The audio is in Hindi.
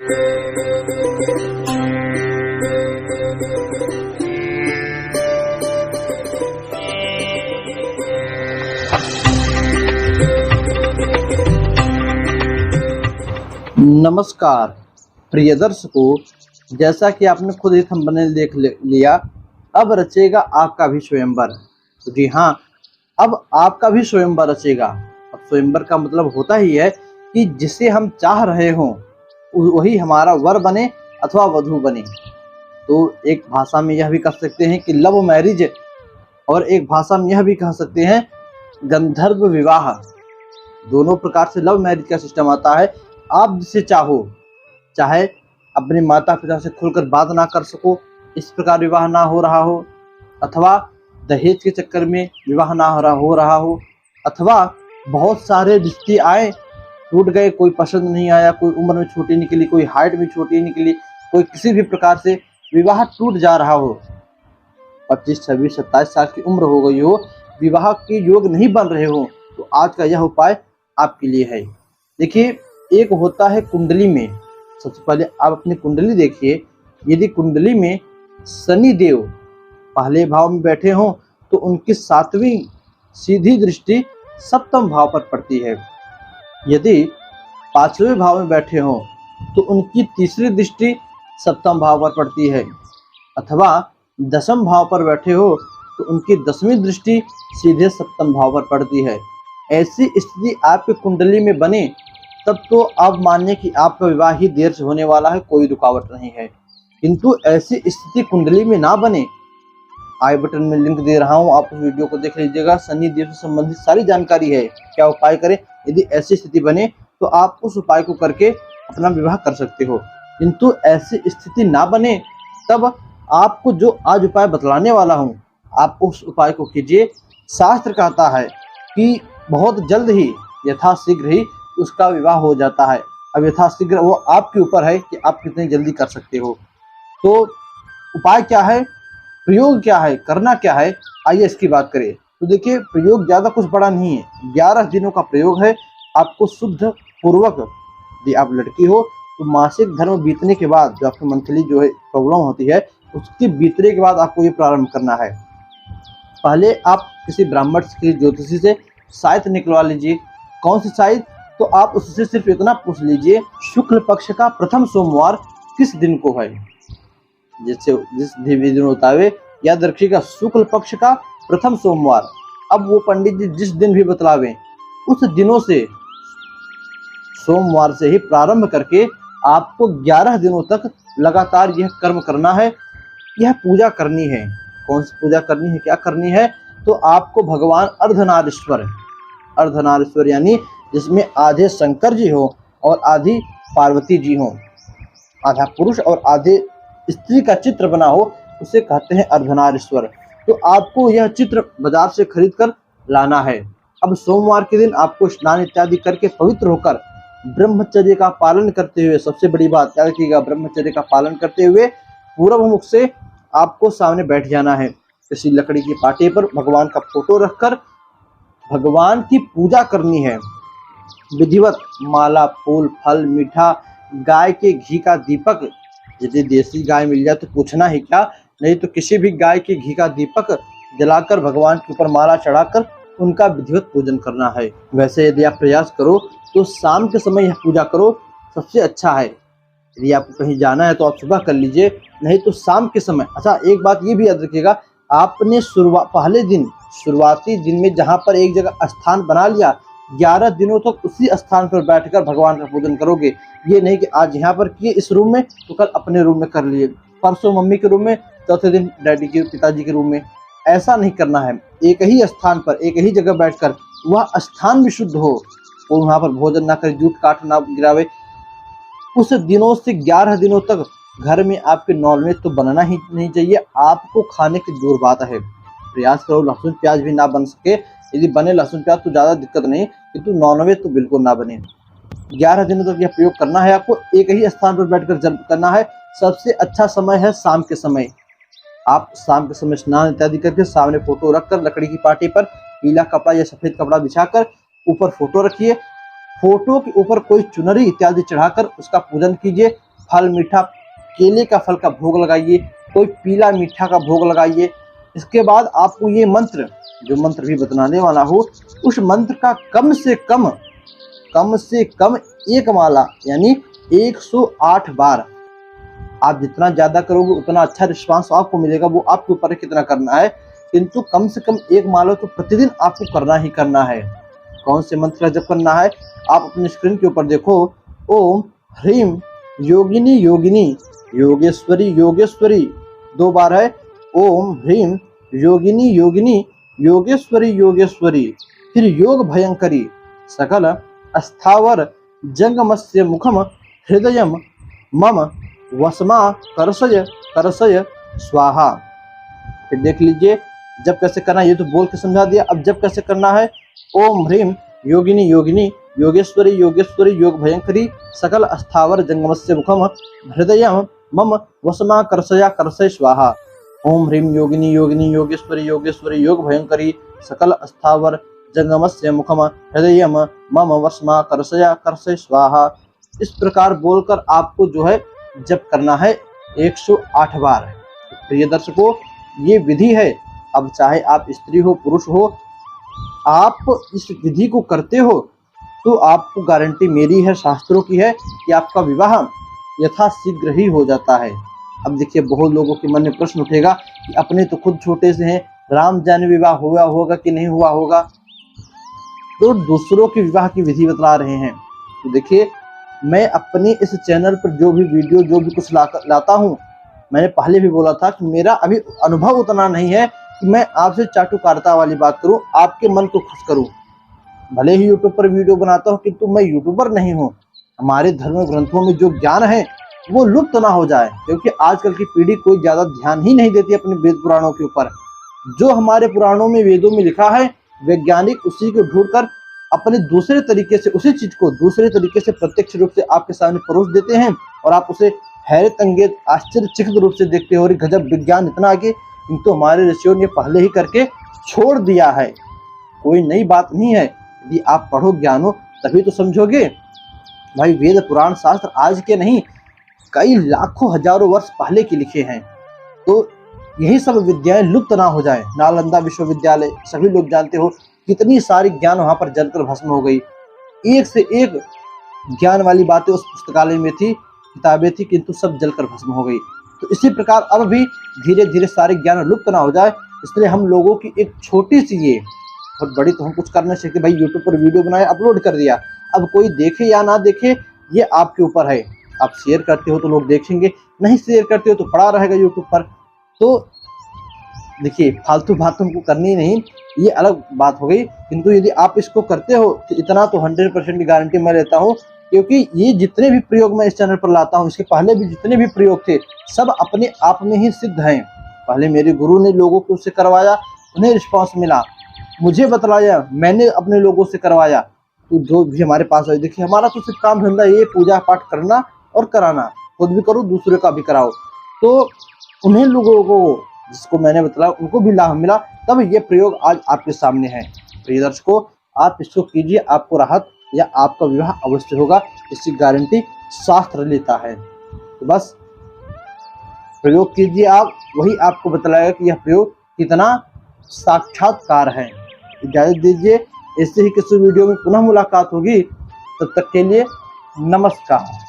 नमस्कार प्रिय दर्शकों, जैसा कि आपने खुद ही थंबनेल देख लिया, अब रचेगा आपका भी स्वयंवर। तो जी हाँ, अब आपका भी स्वयंवर रचेगा। अब स्वयंवर का मतलब होता ही है कि जिसे हम चाह रहे हों वही हमारा वर बने अथवा वधू बने। तो एक भाषा में यह भी कह सकते हैं कि लव मैरिज, और एक भाषा में यह भी कह सकते हैं गंधर्व विवाह। दोनों प्रकार से लव मैरिज का सिस्टम आता है। आप जिसे चाहो, चाहे अपने माता पिता से खुलकर बात ना कर सको, इस प्रकार विवाह ना हो रहा हो, अथवा दहेज के चक्कर में विवाह ना हो रहा हो, अथवा बहुत सारे रिश्ते आए टूट गए, कोई पसंद नहीं आया, कोई उम्र में छोटी निकली, कोई हाइट में छोटी निकली, कोई किसी भी प्रकार से विवाह टूट जा रहा हो, 25, 26, 27 साल की उम्र हो गई हो, विवाह के योग नहीं बन रहे हो, तो आज का यह उपाय आपके लिए है। देखिए, एक होता है कुंडली में। सबसे पहले आप अपनी कुंडली देखिए। यदि कुंडली में शनि देव पहले भाव में बैठे हों तो उनकी 7वीं सीधी दृष्टि सप्तम भाव पर पड़ती है। यदि 5वें भाव में बैठे हों तो उनकी तीसरी दृष्टि सप्तम भाव पर पड़ती है, अथवा 10वें भाव पर बैठे हो तो उनकी 10वीं दृष्टि सीधे सप्तम भाव पर पड़ती है। ऐसी स्थिति आपकी कुंडली में बने तब तो आप मानिए कि आपका विवाह ही देर से होने वाला है, कोई रुकावट नहीं है। किंतु ऐसी स्थिति कुंडली में ना बने, आई बटन में लिंक दे रहा हूं, आप उस वीडियो को देख लीजिएगा। शनि देव से संबंधित सारी जानकारी है, क्या उपाय करें यदि ऐसी स्थिति बने, तो आप उस उपाय को करके अपना विवाह कर सकते हो। किंतु ऐसी स्थिति ना बने तब आपको जो आज उपाय बतलाने वाला हूँ, आप उस उपाय को कीजिए। शास्त्र कहता है कि बहुत जल्द ही, यथाशीघ्र ही उसका विवाह हो जाता है। अब यथाशीघ्र वो आपके ऊपर है कि आप कितनी जल्दी कर सकते हो। तो उपाय क्या है, प्रयोग क्या है, करना क्या है, आइए इसकी बात करें। तो देखिए, प्रयोग ज़्यादा कुछ बड़ा नहीं है, 11 दिनों का प्रयोग है। आपको शुद्ध पूर्वक, यदि आप लड़की हो तो मासिक धर्म बीतने के बाद, जो आपकी मंथली जो है प्रॉब्लम होती है, उसके बीतने के बाद आपको ये प्रारंभ करना है। पहले आप किसी ब्राह्मण की ज्योतिषी से साइत निकलवा लीजिए। कौन सी साइत, तो आप उससे सिर्फ इतना पूछ लीजिए, शुक्ल पक्ष का प्रथम सोमवार किस दिन को है। जिस दिन होता है, याद रखिएगा, शुक्ल पक्ष का प्रथम सोमवार। अब वो पंडित जी जिस दिन भी बतलावें, उस दिनों से, सोमवार से ही प्रारंभ करके आपको 11 दिनों तक लगातार यह कर्म करना है, यह पूजा करनी है। कौन सी पूजा करनी है, क्या करनी है, तो आपको भगवान अर्धनारीश्वर, अर्धनारीश्वर यानी जिसमें आधे शंकर जी हो और आधी पार्वती जी हो, आधा पुरुष और आधे स्त्री का चित्र बना हो, उसे कहते हैं अर्धनारीश्वर। तो आपको यह चित्र बाजार से खरीद कर लाना है। अब सोमवार के दिन आपको स्नान इत्यादि करके पवित्र होकर ब्रह्मचर्य का पालन करते हुए, सबसे बड़ी बात याद रखिएगा, ब्रह्मचर्य का पालन करते हुए पूर्व मुख से आपको सामने बैठ जाना है। किसी लकड़ी की पाटे पर भगवान का फोटो रखकर भगवान की पूजा करनी है। विधिवत माला, फूल, फल, मीठा, गाय के घी का दीपक, यदि देसी गाय मिल जाए तो पूछना ही क्या, नहीं तो किसी भी गाय के घी का दीपक जलाकर भगवान के ऊपर माला चढ़ाकर उनका विधिवत पूजन करना है। वैसे यदि आप प्रयास करो तो शाम के समय यह पूजा करो, सबसे अच्छा है। यदि आपको कहीं जाना है तो आप सुबह कर लीजिए, नहीं तो शाम के समय। अच्छा, एक बात ये भी याद रखिएगा, आपने पहले दिन, शुरुआती दिन में जहाँ पर एक जगह स्थान बना लिया, 11 दिनों तक उसी स्थान पर बैठकर भगवान का पूजन करोगे। ये नहीं कि आज यहाँ पर किए इस रूम में तो कल अपने रूम में कर लिए, परसों मम्मी के रूम में, चौथे दिन डैडी के, पिताजी के रूम में। ऐसा नहीं करना है। एक ही स्थान पर, एक ही जगह बैठकर, वह स्थान भी शुद्ध हो, और वहाँ पर भोजन ना करे, जूठ काट ना गिरावे। उस दिनों से 11 दिनों तक घर में आपके नॉनवेज तो बनना ही नहीं चाहिए। आपको खाने की दूर बात है, प्रयास करो लहसुन प्याज भी ना बन सके। यदि बने लहसुन प्याज तो ज़्यादा दिक्कत नहीं, किंतु नॉनवेज तो बिल्कुल ना बने। 11 दिनों तक यह प्रयोग करना है आपको, एक ही स्थान पर बैठकर जप करना है। सबसे अच्छा समय है शाम के समय। आप शाम के समय स्नान इत्यादि करके सामने फोटो रखकर लकड़ी की पाटी पर पीला कपड़ा या सफेद कपड़ा बिछाकर ऊपर फोटो रखिए। फोटो के ऊपर कोई चुनरी इत्यादि चढ़ाकर उसका पूजन कीजिए। फल मीठा केले का फल का भोग लगाइए, कोई पीला मीठा का भोग लगाइए। इसके बाद आपको ये मंत्र, जो मंत्र भी बतलाने वाला हो, उस मंत्र का कम से कम एक माला यानी 108 बार। आप जितना ज़्यादा करोगे उतना अच्छा रिस्पांस आपको मिलेगा, वो आपके ऊपर है कितना करना है, किंतु कम से कम एक माला तो प्रतिदिन आपको करना ही करना है। कौन से मंत्र का जप करना है, आप अपने स्क्रीन के ऊपर देखो। ओम ह्रीम योगिनी योगिनी योगेश्वरी योगेश्वरी, 2 बार है। ओम ह्रीम योगिनी योगिनी योगेश्वरी योगेश्वरी, फिर योग भयंकरी सकल अस्थावर जंगमस्य मुखम हृदयम मम वसमा करसय करसय स्वाहा। फिर देख लीजिए जब कैसे करना है, ये तो बोल के समझा दिया, अब जब कैसे करना है। ओम ह्रीम योगिनी योगिनी योगेश्वरी योगेश्वरी योग भयंकरी सकल अस्थावर जंगमस्य मुखम हृदयम मम वसमा करसया करसय स्वाहा। ओम ह्रीम योगिनी योगिनी योगेश्वरी योगेश्वरी योग भयंकरी सकल अस्थावर जंगमस्य मुखम हृदयम मम वसमा करसया करसय स्वाहा। इस प्रकार बोलकर आपको जो है जप करना है 108 बार। प्रिय दर्शकों, ये विधि है। अब चाहे आप स्त्री हो पुरुष हो, आप इस विधि को करते हो तो आपको गारंटी मेरी है, शास्त्रों की है, कि आपका विवाह यथाशीघ्र ही हो जाता है। अब देखिए बहुत लोगों के मन में प्रश्न उठेगा कि अपने तो खुद छोटे से हैं, राम जाने विवाह हुआ होगा कि नहीं हुआ होगा, तो दूसरों के विवाह की विधि बतला रहे हैं। तो देखिए मैं अपने इस चैनल पर जो भी वीडियो जो भी कुछ लाता हूँ, मैंने पहले भी बोला था कि मेरा अभी अनुभव उतना नहीं है कि मैं आपसे चाटुकारिता वाली बात करूं, आपके मन को खुश करूं। भले ही यूट्यूब पर वीडियो बनाता हूं किंतु मैं यूट्यूबर नहीं हूं। हमारे धर्म ग्रंथों में जो ज्ञान है वो लुप्त ना हो जाए, क्योंकि आजकल की पीढ़ी कोई ज़्यादा ध्यान ही नहीं देती अपने वेद पुराणों के ऊपर। जो हमारे पुराणों में वेदों में लिखा है, वैज्ञानिक उसी को ढूंढकर अपने दूसरे तरीके से उसी चीज को दूसरे तरीके से प्रत्यक्ष रूप से आपके सामने परोस देते हैं और आप उसे हैरत अंगेज आश्चर्यचकित रूप से देखते हो, गजब विज्ञान इतना आगे। किंतु हमारे ऋषियों ने पहले ही करके छोड़ दिया है, कोई नई बात नहीं है। यदि आप पढ़ो ज्ञानो तभी तो समझोगे। भाई वेद पुराण शास्त्र आज के नहीं, कई लाखों हजारों वर्ष पहले के लिखे हैं। तो यही सब विद्याएं लुप्त ना हो जाए। नालंदा विश्वविद्यालय सभी लोग जानते हो, कितनी सारी ज्ञान वहां पर जलकर भस्म हो गई। एक से एक ज्ञान वाली बातें उस पुस्तकालय में थी, किताबें थी, किंतु सब जलकर भस्म हो गई। तो इसी प्रकार अब भी धीरे धीरे सारे ज्ञान लुप्त ना हो जाए, इसलिए हम लोगों की एक छोटी सी, ये बहुत बड़ी तो हम कुछ कर नहीं सकते। भाई यूट्यूब पर वीडियो बनाए अपलोड कर दिया, अब कोई देखे या ना देखे ये आपके ऊपर है। आप शेयर करते हो तो लोग देखेंगे, नहीं शेयर करते हो तो पड़ा रहेगा यूट्यूब पर। तो देखिए फालतू बात तुमको करनी नहीं, ये अलग बात हो गई। किंतु यदि आप इसको करते हो तो इतना तो 100% की गारंटी मैं लेता हूँ, क्योंकि ये जितने भी प्रयोग मैं इस चैनल पर लाता हूँ, इसके पहले भी जितने भी प्रयोग थे सब अपने आप में ही सिद्ध हैं। पहले मेरे गुरु ने लोगों को उससे करवाया, उन्हें रिस्पॉन्स मिला, मुझे बतलाया, मैंने अपने लोगों से करवाया। तो जो भी हमारे पास है, देखिए हमारा तो सिर्फ काम धंधा ये पूजा पाठ करना और कराना, खुद भी करो दूसरे का भी कराओ। तो उन्हें लोगों को जिसको मैंने बताया उनको भी लाभ मिला, तब ये प्रयोग आज आपके सामने है। प्रिय दर्शकों, आप इसको कीजिए, आपको राहत या आपका विवाह अवश्य होगा, इसकी गारंटी शास्त्र लेता है। तो बस प्रयोग कीजिए आप, वही आपको बतलाएगा कि यह प्रयोग कितना साक्षात्कार है। इजाजत दीजिए, ऐसे ही किसी वीडियो में पुनः मुलाकात होगी, तब तक के लिए नमस्कार।